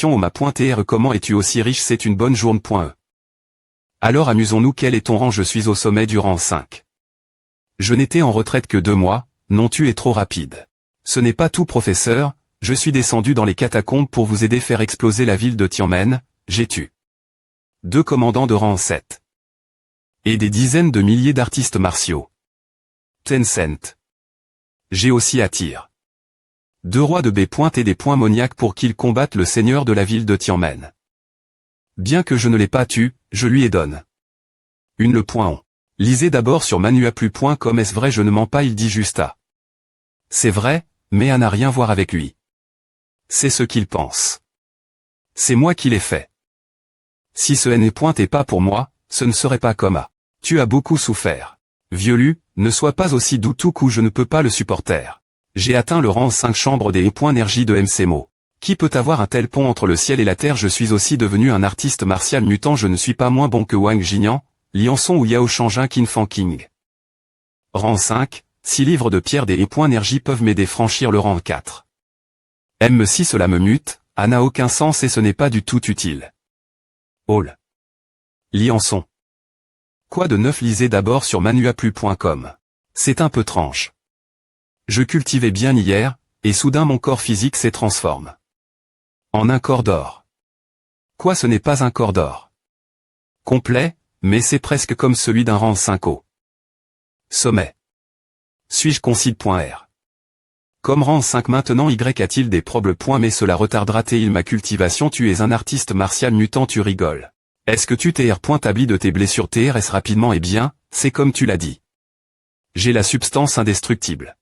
Au ma.tr comment es-tu aussi riche, c'est une bonne journée.e. Alors amusons-nous, quel est ton rang? Je suis au sommet du rang 5. Je n'étais en retraite que 2 mois, non tu es trop rapide. Ce n'est pas tout professeur, je suis descendu dans les catacombes pour vous aider faire exploser la ville de Tianmen, j'ai tué 2 commandants de rang 7. Et des dizaines de milliers d'artistes martiaux. Tencent. J'ai aussi attiré 2 rois de B. et des points moniaques pour qu'ils combattent le seigneur de la ville de Tianmen. Bien que je ne l'ai pas tué, je lui ai donné le point on. Lisez d'abord sur manuaplu.com. Est-ce vrai? Je ne mens pas, il dit juste à. C'est vrai, mais à n'a rien voir avec lui. C'est ce qu'il pense. C'est moi qui l'ai fait. Si ce n'est pas pour moi, ce ne serait pas comme à. Tu as beaucoup souffert. Vieux, ne sois pas aussi doux tout coup, je ne peux pas le supporter. J'ai atteint le rang 5 chambre des points énergie de MCMO. Qui peut avoir un tel pont entre le ciel et la terre? Je suis aussi devenu un artiste martial mutant, je ne suis pas moins bon que Wang Jinian, Lianson ou Yao Shangin Qin Fan King. Rang 5, 6 livres de pierre des points énergie peuvent m'aider franchir le rang 4. Si cela me mute, a n'a aucun sens et ce n'est pas du tout utile. Hall. Lianson. Quoi de neuf? Lisez d'abord sur manuaplu.com. C'est un peu tranche. Je cultivais bien hier, et soudain mon corps physique s'est transformé en un corps d'or. Quoi, ce n'est pas un corps d'or complet, mais c'est presque comme celui d'un rang 5 sommet. Suis-je concide.r. Comme rang 5 maintenant, Y a-t-il des problèmes? Mais cela retardera-t-il ma cultivation? Tu es un artiste martial mutant, tu rigoles. Est-ce que tu t'es établi de tes blessures? TRS rapidement? Eh bien, c'est comme tu l'as dit. J'ai la substance indestructible.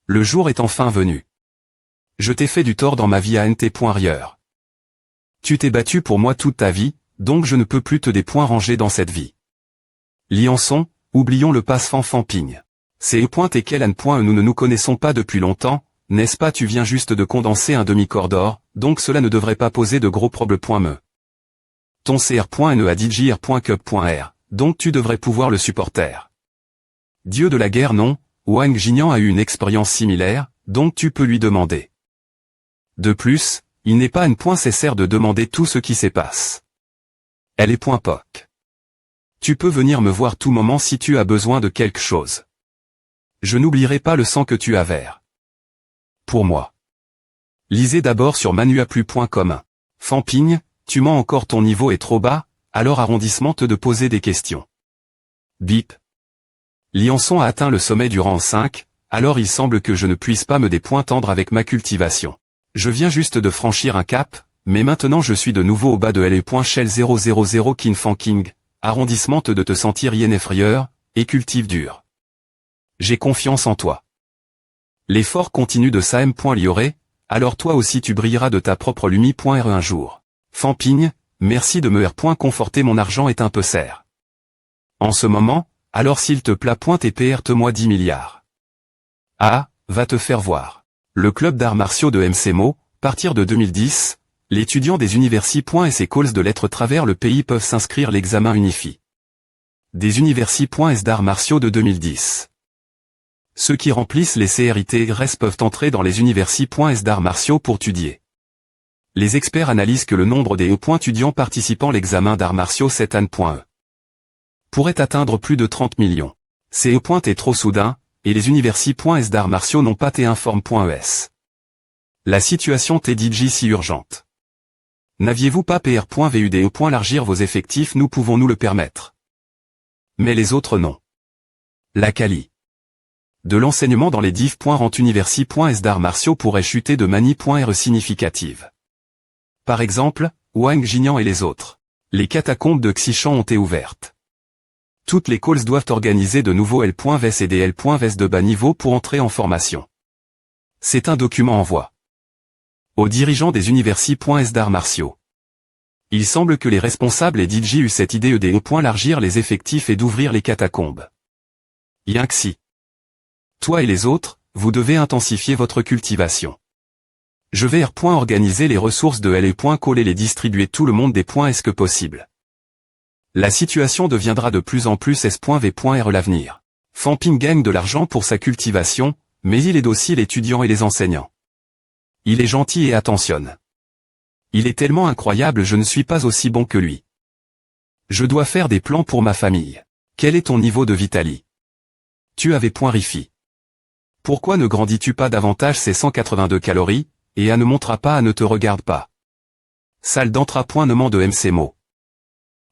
Le jour est enfin venu. Je t'ai fait du tort dans ma vie à nt.rieur. Tu t'es battu pour moi toute ta vie, donc je ne peux plus te des points rangés dans cette vie. Lianson, oublions le passe-fan Fanping. C'est et quel Anne. Nous ne nous connaissons pas depuis longtemps, n'est-ce pas? Tu viens juste de condenser un demi-corps d'or, donc cela ne devrait pas poser de gros problèmes. Ton cr.ne a djr.cup.r, donc tu devrais pouvoir le supporter. Dieu de la guerre non, Wang Jinian a eu une expérience similaire, donc tu peux lui demander. De plus, il n'est pas nécessaire de demander tout ce qui se passe. Elle est .poc. Tu peux venir me voir tout moment si tu as besoin de quelque chose. Je n'oublierai pas le sang que tu as vers. Pour moi. Lisez d'abord sur manuaplu.com. Fanping, tu mens encore, ton niveau est trop bas, alors arrondissement te de poser des questions. Bip. Lianson a atteint le sommet du rang 5, alors il semble que je ne puisse pas me dépointendre avec ma cultivation. Je viens juste de franchir un cap, mais maintenant je suis de nouveau au bas de L.Shell 000 Qin Fan King, arrondissement de te sentir effrayeur, et cultive dur. J'ai confiance en toi. L'effort continue de Sam. Lioré, alors toi aussi tu brilleras de ta propre lumi.re un jour. Fanping, merci de me conforter, mon argent est un peu serre. En ce moment, alors s'il te plaît .tpr-moi 10 milliards. Ah, va te faire voir. Le club d'arts martiaux de MCMO, partir de 2010, l'étudiant des universités et calls de lettres travers le pays peuvent s'inscrire l'examen unifié. Des universités d'arts martiaux de 2010. Ceux qui remplissent les CRITRS peuvent entrer dans les universités d'arts martiaux pour étudier. Les experts analysent que le nombre des étudiants participant à l'examen d'arts martiaux cette année pourrait atteindre plus de 30 millions. C'est est trop soudain, et les universités d'arts martiaux n'ont pas été informe.es. La situation TDJ si urgente. N'aviez-vous pas pr.vud largir vos effectifs? Nous pouvons nous le permettre. Mais les autres non. La quali de l'enseignement dans les div. Rend universi.s d'arts martiaux pourrait chuter de manie.re significative. Par exemple, Wang Jinian et les autres. Les catacombes de Xishan ont été ouvertes. Toutes les calls doivent organiser de nouveau L.VES et des L.VES de bas niveau pour entrer en formation. C'est un document envoi aux dirigeants des universités d'arts martiaux. Il semble que les responsables et DJ eurent cette idée d'élargir les effectifs et d'ouvrir les catacombes. Yinxi. Toi et les autres, vous devez intensifier votre cultivation. Je vais organiser les ressources de L et coller les distribuer tout le monde des est-ce que possible. La situation deviendra de plus en plus S.V.R l'avenir. Fanping gagne de l'argent pour sa cultivation, mais il est docile étudiant et les enseignants. Il est gentil et attentionne. Il est tellement incroyable, je ne suis pas aussi bon que lui. Je dois faire des plans pour ma famille. Quel est ton niveau de Vitali? Tu avais point Rifi. Pourquoi ne grandis-tu pas davantage ces 182 calories, et à ne montra pas à ne te regarde pas. Salle d'entrapointement de MCMO.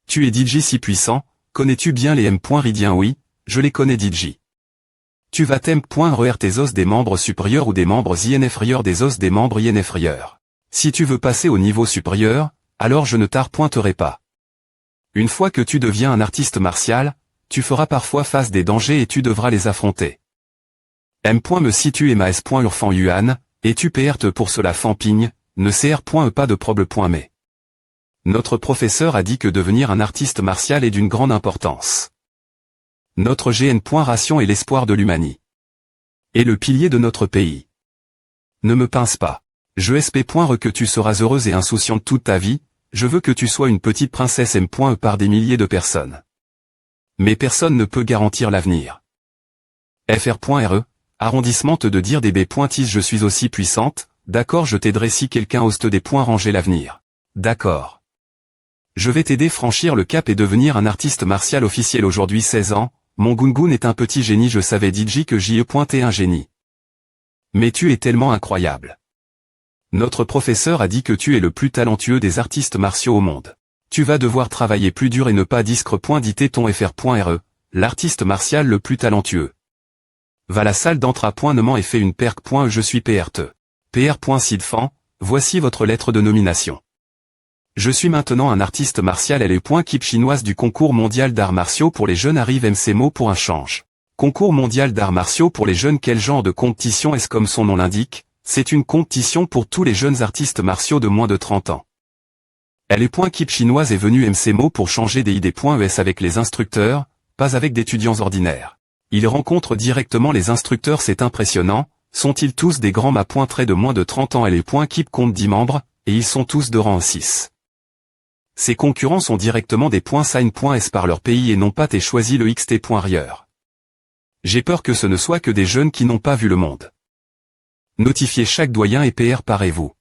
Tu es DJ si puissant, connais-tu bien les M.Ridiens? Oui, je les connais DJ. Tu vas t'M.Re tes os des membres supérieurs ou des membres inférieurs des os des membres inférieurs. Si tu veux passer au niveau supérieur, alors je ne t'arpointerai pas. Une fois que tu deviens un artiste martial, tu feras parfois face des dangers et tu devras les affronter. M.Me situe et ma S.Urfan Yuan, et tu perte pour cela Fanping, ne cr.e pas de problème. Notre professeur a dit que devenir un artiste martial est d'une grande importance. Notre GN.ration est l'espoir de l'humanité. Et le pilier de notre pays. Ne me pince pas. Je sp.re que tu seras heureuse et insouciante toute ta vie, je veux que tu sois une petite princesse M.E par des milliers de personnes. Mais personne ne peut garantir l'avenir. Fr.re, arrondissement de dire des B.is je suis aussi puissante, d'accord je t'aiderai si quelqu'un ose te des points ranger l'avenir. D'accord. Je vais t'aider franchir le cap et devenir un artiste martial officiel aujourd'hui 16 ans, mon Gungun est un petit génie je savais DJ que j'y pointé un génie. Mais tu es tellement incroyable. Notre professeur a dit que tu es le plus talentueux des artistes martiaux au monde. Tu vas devoir travailler plus dur et ne pas discre.dit ton fr.re, l'artiste martial le plus talentueux. Va la salle d'entrapointement et fais une perque. Je suis PRT. PR.Sidfan, voici votre lettre de nomination. Je suis maintenant un artiste martial LE.Kip chinoise du concours mondial d'arts martiaux pour les jeunes arrive MCMO pour un change. Concours mondial d'arts martiaux pour les jeunes quel genre de compétition est-ce comme son nom l'indique? C'est une compétition pour tous les jeunes artistes martiaux de moins de 30 ans. LE.Kip chinoise est venue MCMO pour changer des idées.es avec les instructeurs, pas avec d'étudiants ordinaires. Il rencontre directement les instructeurs c'est impressionnant, sont-ils tous des grands ma.trait de moins de 30 ans LE.Kip compte 10 membres, et ils sont tous de rang 6. Ses concurrents sont directement des .sign.s par leur pays et non pas t'es choisi le xt.rieur. J'ai peur que ce ne soit que des jeunes qui n'ont pas vu le monde. Notifiez chaque doyen et parez-vous.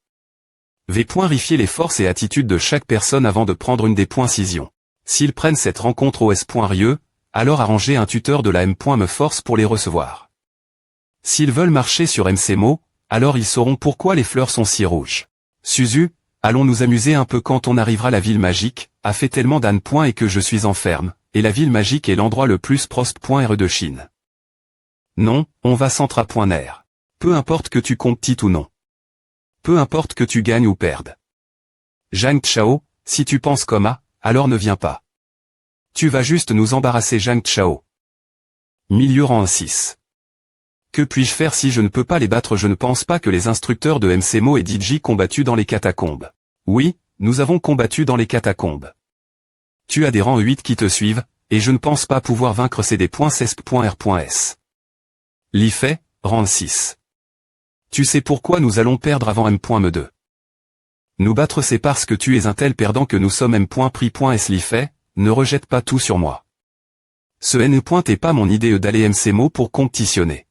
Vérifier les forces et attitudes de chaque personne avant de prendre une décision. S'ils prennent cette rencontre au S.rieux, alors arrangez un tuteur de la M.me force pour les recevoir. S'ils veulent marcher sur MCMO, alors ils sauront pourquoi les fleurs sont si rouges. Suzu, allons nous amuser un peu quand on arrivera à la ville magique, a fait tellement d'âne. Et que je suis enferme, et la ville magique est l'endroit le plus prospe.re de Chine. Non, on va centra.ner. Peu importe que tu comptes ou non. Peu importe que tu gagnes ou perdes. Zhang Chao, si tu penses comme A, alors ne viens pas. Tu vas juste nous embarrasser Zhang Chao. Milieu rang 6. Que puis-je faire si je ne peux pas les battre? Je ne pense pas que les instructeurs de MCMO et DJ combattu dans les catacombes. Oui, nous avons combattu dans les catacombes. Tu as des rangs 8 qui te suivent, et je ne pense pas pouvoir vaincre ces des.cesp.r.s. L'IFE, rang 6. Tu sais pourquoi nous allons perdre avant M.me2. Nous battre c'est parce que tu es un tel perdant que nous sommes M.pri.s. L'IFE, ne rejette pas tout sur moi. Ce N. est pas mon idée d'aller MCMO pour compétitionner.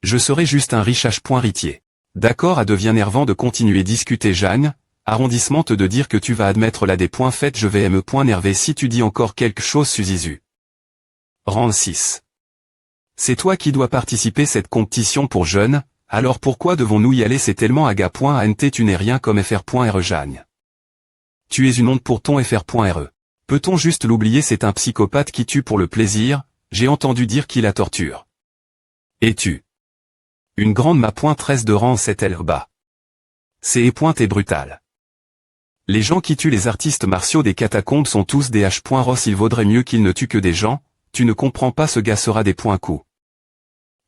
Je serai juste un richage.ritier. D'accord à devient nervant de continuer discuter Jeanne, arrondissement de dire que tu vas admettre la des points faits je vais me.nerver si tu dis encore quelque chose Suzizu. Rang 6. C'est toi qui dois participer cette compétition pour jeunes, alors pourquoi devons-nous y aller c'est tellement aga.ant tu n'es rien comme fr.re Jeanne. Tu es une honte pour ton fr.re. Peut-on juste l'oublier c'est un psychopathe qui tue pour le plaisir, j'ai entendu dire qu'il la torture. Et tu. Une grande ma.13 de rang 7 bas. C'est et brutal. Les gens qui tuent les artistes martiaux des catacombes sont tous des H.Ross il vaudrait mieux qu'ils ne tuent que des gens, tu ne comprends pas ce gars sera des points coups.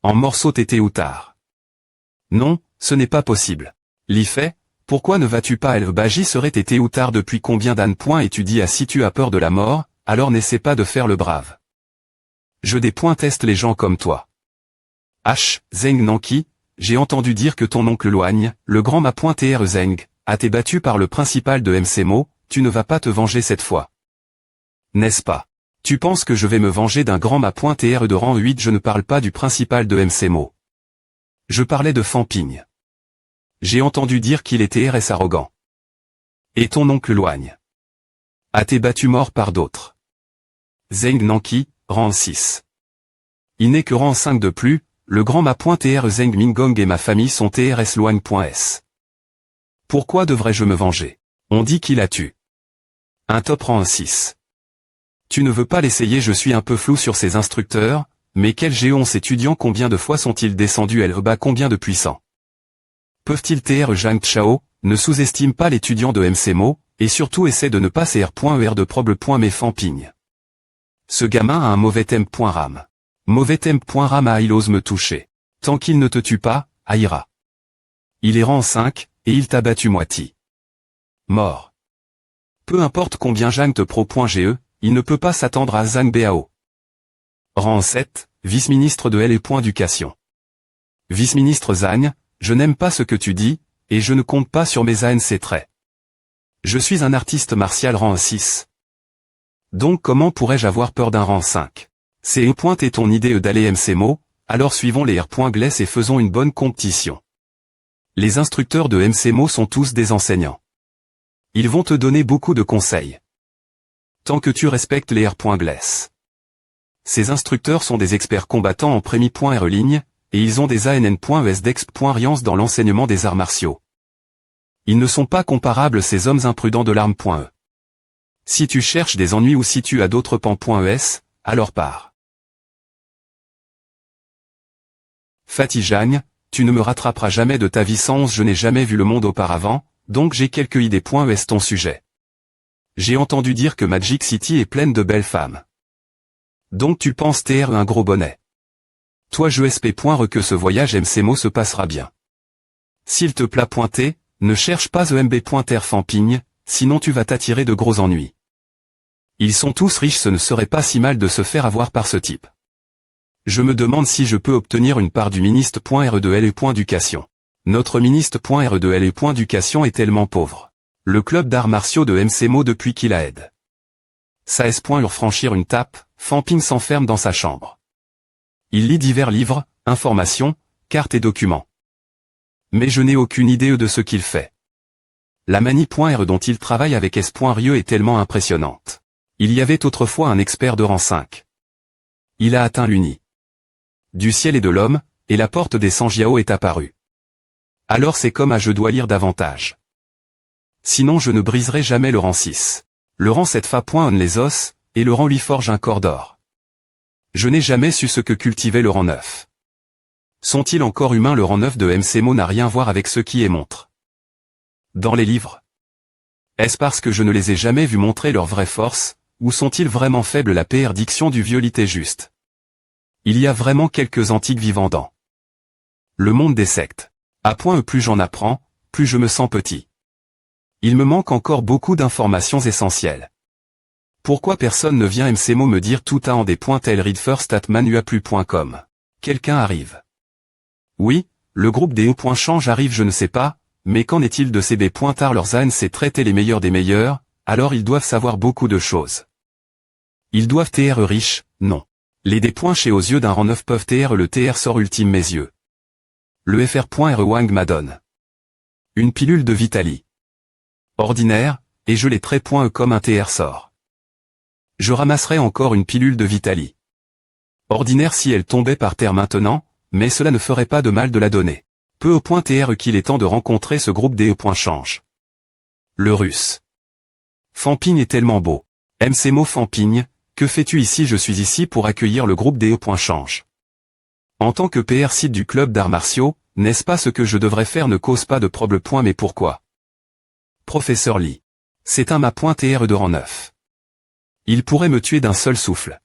En morceaux tété ou tard. Non, ce n'est pas possible. L'IFE, pourquoi ne vas-tu pas Baji serait tété ou tard depuis combien d'ânes et tu dis à si tu as peur de la mort, alors n'essaie pas de faire le brave. Je teste les gens comme toi. H. Zeng Nanki, j'ai entendu dire que ton oncle Loigne, le grand ma.tr Zeng, a été battu par le principal de MCMO, tu ne vas pas te venger cette fois. N'est-ce pas? Tu penses que je vais me venger d'un grand ma.tr de rang 8 je ne parle pas du principal de MCMO. Je parlais de Fanping. J'ai entendu dire qu'il était RS arrogant. Et ton oncle Loigne. A été battu mort par d'autres. Zeng Nanqi, rang 6. Il n'est que rang 5 de plus, le grand ma.tr Zeng Mingong et ma famille sont trs Loigne.s. Pourquoi devrais-je me venger? On dit qu'il a tué. Un top rang 6. Tu ne veux pas l'essayer, je suis un peu flou sur ces instructeurs, mais quels géants étudiants, combien de fois sont-ils descendus bas, combien de puissants? Peuvent-ils tr Zhang Chao, ne sous-estime pas l'étudiant de MCMO, et surtout essaie de ne pas cr.er de proble.me Famping. Ce gamin a un mauvais temp.ram. Mauvais temp.ram il ose me toucher. Tant qu'il ne te tue pas, Aïra. Il est rang 5, et il t'a battu moitié. Mort. Peu importe combien Zhang te pro.ge, il ne peut pas s'attendre à Zhang Bao. Rang 7, vice-ministre de L.Éducation. Vice-ministre Zhang, je n'aime pas ce que tu dis, et je ne compte pas sur mes ANC traits. Je suis un artiste martial rang 6. Donc comment pourrais-je avoir peur d'un rang 5? C'est et ton idée d'aller MCMO, alors suivons les R.Gless et faisons une bonne compétition. Les instructeurs de MCMO sont tous des enseignants. Ils vont te donner beaucoup de conseils. Tant que tu respectes les R.Gless. Ces instructeurs sont des experts combattants en prémi.re ligne, et ils ont des ANN.ES dans l'enseignement des arts martiaux. Ils ne sont pas comparables ces hommes imprudents de l'arme.e. Si tu cherches des ennuis ou si tu as d'autres pans.es, alors pars. Fatih Zhang, tu ne me rattraperas jamais de ta vie 111, je n'ai jamais vu le monde auparavant, donc j'ai quelques idées.es ton sujet. J'ai entendu dire que Magic City est pleine de belles femmes. Donc tu penses tr un gros bonnet. Toi je sp.re que ce voyage MCMO se passera bien. S'il te plaît pointer, ne cherche pas emb.ter Famping, sinon tu vas t'attirer de gros ennuis. Ils sont tous riches, ce ne serait pas si mal de se faire avoir par ce type. Je me demande si je peux obtenir une part du ministre.re de L.Éducation. Notre ministre.re de L.Éducation est tellement pauvre. Le club d'arts martiaux de MCMO depuis qu'il a aide. Ça s.ur franchir une tape, Famping s'enferme dans sa chambre. Il lit divers livres, informations, cartes et documents. Mais je n'ai aucune idée de ce qu'il fait. La manie.re dont il travaille avec S.Rieu est tellement impressionnante. Il y avait autrefois un expert de rang 5. Il a atteint l'uni. Du ciel et de l'homme, et la porte des Sanjiao est apparue. Alors c'est comme je dois lire davantage. Sinon je ne briserai jamais le rang 6. Le rang 7 fa.on les os, et le rang lui forge un corps d'or. Je n'ai jamais su ce que cultivait le rang 9. Sont-ils encore humains? Le rang 9 de MCMO n'a rien à voir avec ce qui est montre. Dans les livres. Est-ce parce que je ne les ai jamais vus montrer leur vraie force, ou sont-ils vraiment faibles? La diction du vieux lit est juste. Il y a vraiment quelques antiques vivants dans le monde des sectes. Plus j'en apprends, plus je me sens petit. Il me manque encore beaucoup d'informations essentielles. Pourquoi personne ne vient MCMO me dire tout en des points tel read first at manuaplu.com? Quelqu'un arrive. Oui, le groupe des change arrive, je ne sais pas, mais qu'en est-il de ces B.tar? Leurs ânes c'est traiter les meilleurs des meilleurs, alors ils doivent savoir beaucoup de choses. Ils doivent tr riches, non. Les D. Chez aux yeux d'un rang 9 peuvent tr le tr sort ultime mes yeux. Le fr.re Wang m'adonne une pilule de Vitali. Ordinaire, et je les traits.e comme un tr sort. Je ramasserai encore une pilule de Vitali. Ordinaire si elle tombait par terre maintenant, mais cela ne ferait pas de mal de la donner. Peu au point tr qu'il est temps de rencontrer ce groupe des change. Le russe. Famping est tellement beau. MCMO Famping, que fais-tu ici? Je suis ici pour accueillir le groupe des change. En tant que PR site du club d'arts martiaux, n'est-ce pas ce que je devrais faire? Ne cause pas de problème. Mais pourquoi? Professeur Lee. C'est un ma.tr de rang 9. Il pourrait me tuer d'un seul souffle.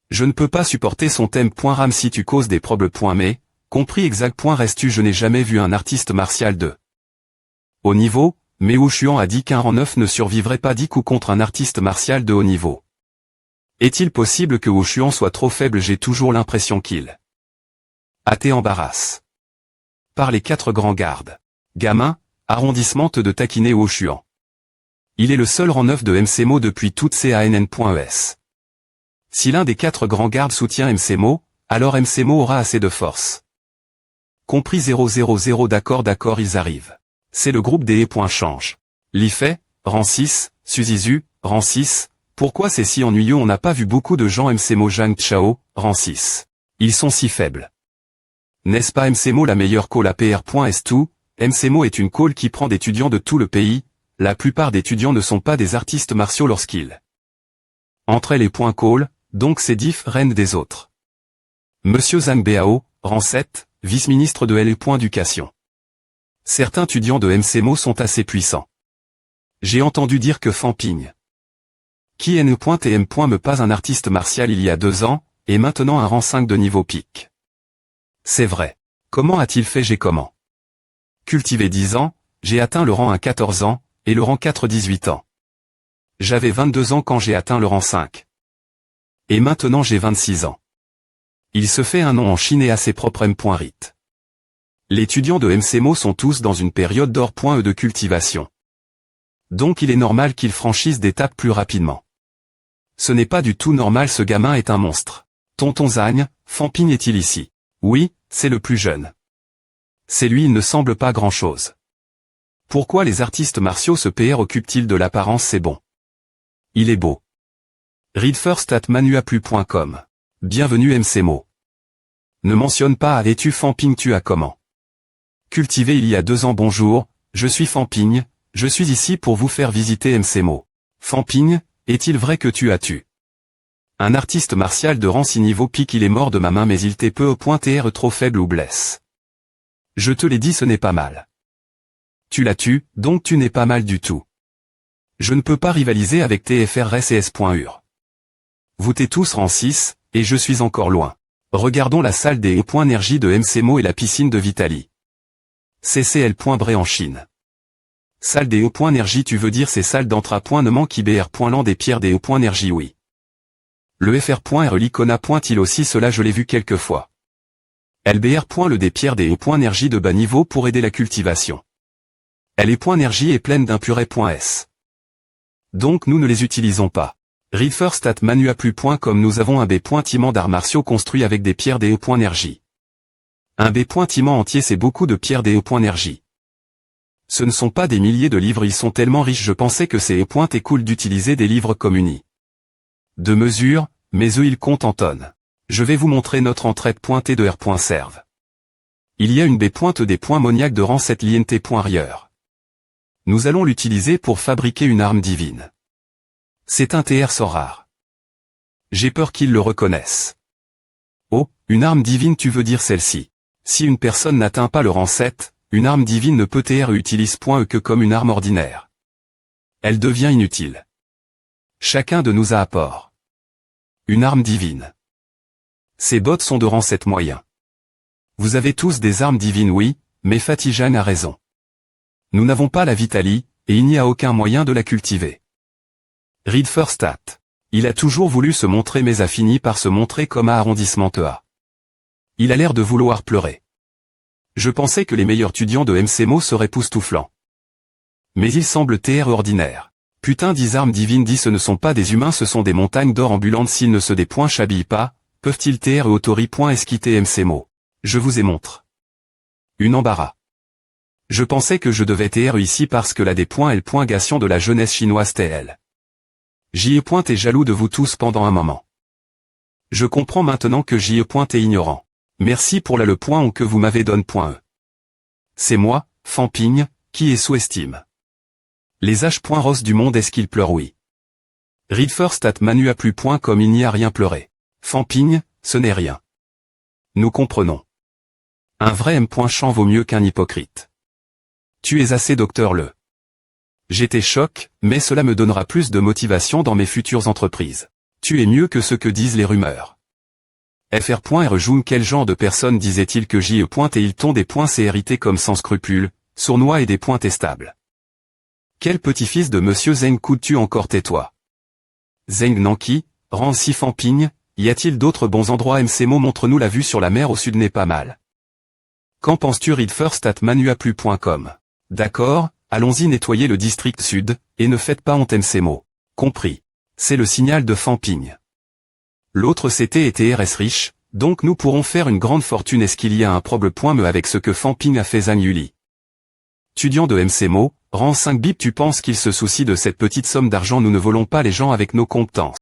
Je ne peux pas supporter son thème.ram si tu causes des problèmes. Mais, compris exact. Restes-tu? Je n'ai jamais vu un artiste martial de haut niveau, mais Wu Xuan a dit qu'un rang 9 ne survivrait pas 10 coups contre un artiste martial de haut niveau. Est-il possible que Wu Xuan soit trop faible? J'ai toujours l'impression qu'il a été embarrassé par les 4 grands gardes. Gamin, arrondissement de taquiner Wu Xuan. Il est le seul rang 9 de MCMO depuis toutes ces ANN.es. Si l'un des 4 grands gardes soutient MCMO, alors MCMO aura assez de force. Compris 000 d'accord ils arrivent. C'est le groupe des change. Li-Fei, rang 6, Suzizu, rang 6, pourquoi c'est si ennuyeux? On n'a pas vu beaucoup de gens MCMO. Zhang Chao, rang 6. Ils sont si faibles. N'est-ce pas MCMO la meilleure call à PR.S2? MCMO est une call qui prend d'étudiants de tout le pays, la plupart d'étudiants ne sont pas des artistes martiaux lorsqu'ils entrent les points call, donc c'est différent des autres. Monsieur Zhang Bao, rang 7, vice-ministre de l'Éducation. Certains étudiants de MCMO sont assez puissants. J'ai entendu dire que Fan Ping, qui est N.M. me pas un artiste martial il y a 2 ans, et maintenant un rang 5 de niveau pic. C'est vrai. Comment a-t-il fait? J'ai comment cultivé 10 ans, j'ai atteint le rang 1 14 ans, et le rang 4 18 ans. J'avais 22 ans quand j'ai atteint le rang 5. Et maintenant j'ai 26 ans. Il se fait un nom en Chine et à ses propres M.Rit. Les étudiants de MCMO sont tous dans une période d'or.e de cultivation. Donc il est normal qu'ils franchissent d'étapes plus rapidement. Ce n'est pas du tout normal, ce gamin est un monstre. Tonton Zhang, Fan Ping est-il ici? Oui, c'est le plus jeune. C'est lui, il ne semble pas grand-chose. Pourquoi les artistes martiaux se préoccupent-ils de l'apparence? C'est bon. Il est beau. Read first at manuaplu.com. Bienvenue MCMO. Ne mentionne pas à es-tu Fan Ping? Tu as comment cultivé il y a 2 ans? Bonjour, je suis Fan Ping, je suis ici pour vous faire visiter MCMO. Fan Ping, est-il vrai que tu as tué un artiste martial de rang 6 niveau pic? Il est mort de ma main mais il t'est peu au point TR trop faible ou blesse. Je te l'ai dit, ce n'est pas mal. Tu l'as tué, donc tu n'es pas mal du tout. Je ne peux pas rivaliser avec TFRS et S.UR. Vous t'es tous rang 6, et je suis encore loin. Regardons la salle des E.Énergie de MCMO et la piscine de Vitali. CCL.Bré en Chine. Salle des E.Énergie, tu veux dire ces salles d'entra.nement qui BR.land des pierres des E.Énergie? Oui. Le FR.R l'Icona.il aussi, cela je l'ai vu quelques fois. LBR. Le des pierres des E.Énergie de bas niveau pour aider la cultivation. LE.Énergie est pleine d'impurés.S. Donc nous ne les utilisons pas. Read first at manuaplu.com. Nous avons un B.Timent d'arts martiaux construit avec des pierres des E.Énergie. Un B.Timent entier, c'est beaucoup de pierres des E.Énergie. Ce ne sont pas des milliers de livres, ils sont tellement riches, je pensais que c'est est cool d'utiliser des livres comme unis de mesure, mais eux ils comptent en tonnes. Je vais vous montrer notre entraide.t de R.Serve. Il y a une B.des points moniaques de rang 7 l'INT.Rieur. Nous allons l'utiliser pour fabriquer une arme divine. C'est un TR sort rare. J'ai peur qu'ils le reconnaissent. Oh, une arme divine, tu veux dire celle-ci. Si une personne n'atteint pas le rang 7, une arme divine ne peut TR utilise.e que comme une arme ordinaire. Elle devient inutile. Chacun de nous a apport une arme divine. Ces bots sont de rang 7 moyen. Vous avez tous des armes divines, oui, mais Fatijan a raison. Nous n'avons pas la Vitali, et il n'y a aucun moyen de la cultiver. Read first at. Il a toujours voulu se montrer mais a fini par se montrer comme à arrondissement EA. Il a l'air de vouloir pleurer. Je pensais que les meilleurs étudiants de MCMO seraient poustouflants. Mais il semble TR ordinaire. Putain, 10 armes divines, 10 ce ne sont pas des humains, ce sont des montagnes d'or ambulantes, s'ils ne se déchabillent pas, peuvent-ils TR autori.esquitter MCMO? Je vous ai montre. Une embarras. Je pensais que je devais TR ici parce que la D.L.gation de la jeunesse chinoise TL. J.E. est jaloux de vous tous pendant un moment. Je comprends maintenant que J.E. est ignorant. Merci pour le point que vous m'avez donné.E. C'est moi, Fan Ping, qui est sous-estime. Les H.Ross du monde, est-ce qu'ils pleurent? Oui. Read first at manuaplu.com. Il n'y a rien pleuré. Fan Ping, ce n'est rien. Nous comprenons. Un vrai M.Champ vaut mieux qu'un hypocrite. Tu es assez docteur le. J'étais choc, mais cela me donnera plus de motivation dans mes futures entreprises. Tu es mieux que ce que disent les rumeurs. Fr.R. Joun, quel genre de personne disait-il que J.E. et ils t'ont des points CRIT comme sans scrupules, sournois et des points testables. Quel petit-fils de Monsieur Zeng Kou-tu encore, tais-toi. Zeng Nanki, rang 6 Fan Ping, y a-t-il d'autres bons endroits MCMO? Montre-nous la vue sur la mer au sud n'est pas mal. Qu'en penses-tu? Read first at manuaplu.com. D'accord, allons-y nettoyer le district sud, et ne faites pas honte MCMO. Compris. C'est le signal de Fan Ping. L'autre CT était RS riche, donc nous pourrons faire une grande fortune. Est-ce qu'il y a un problème avec ce que Fan Ping a fait? Zhang Yuli. Étudiant de MCMO, Rang 5 bip, tu penses qu'il se soucie de cette petite somme d'argent? Nous ne volons pas les gens avec nos compétences.